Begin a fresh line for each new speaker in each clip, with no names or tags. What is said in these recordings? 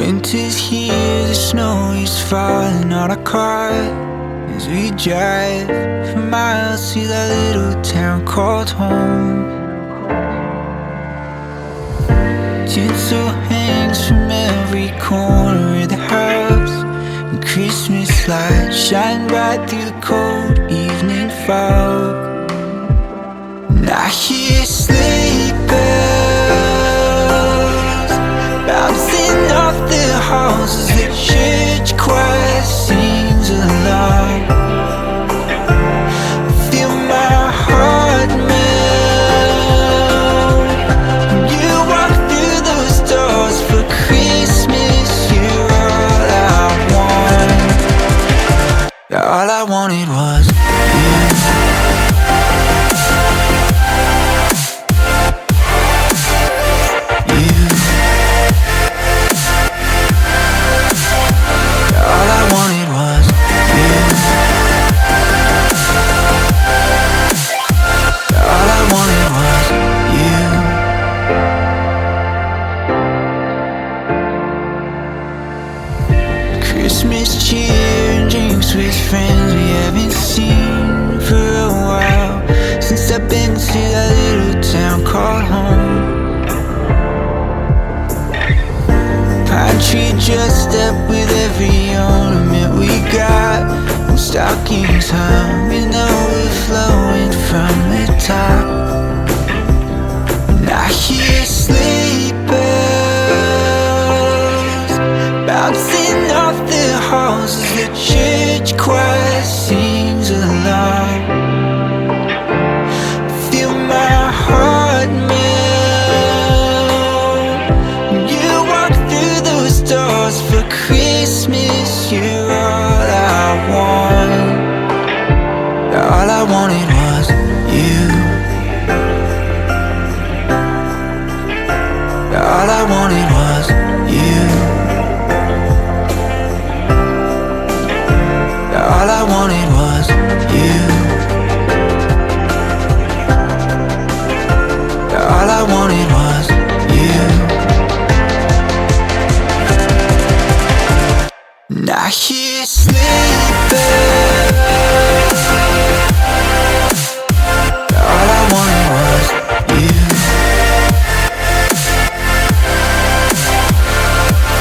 Winter's here, the snow is falling on our car as we drive for miles to that little town called home. Tinsel hangs from every corner of the house, and Christmas lights shine bright through the cold evening fog. And I hear sleigh bells bouncing off the halls as the church choir sings along. Feel my heart melt when you walk through those doors for Christmas. You're all I want. All I wanted was you. Christmas cheer and drinks with friends we haven't seen for a while, since I've been to that little town called home. Pine tree dressed up with every ornament we got, and stockings hung and overflowing from the top. And I hear sleigh bells bouncing off the halls as the church choir sings along. Feel my heart melt when you walk through those doors for Christmas. You're all I want. All I wanted was you. All I wanted was you. All I wanted was you. All I wanted was you. And I hear sleigh bells. All I wanted was you.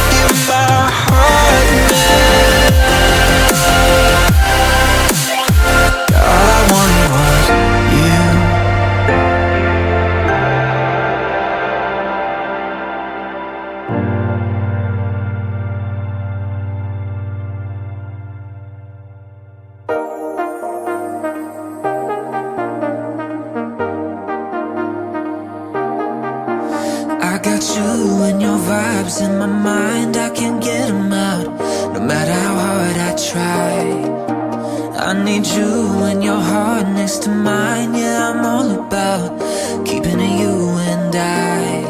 Feel my heart melt. All I wanted was you. I got you and your vibes in my mind, I can't get them out, no matter how hard I try. I need you and your heart next to mine, yeah, I'm all about keeping it you and I.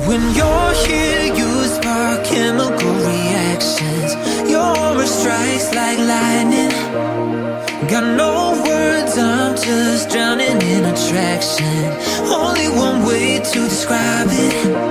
When you're here, you spark chemical reactions, your aura strikes like lightning. Got no words, I'm just drowning in attraction. Only one way to describe it.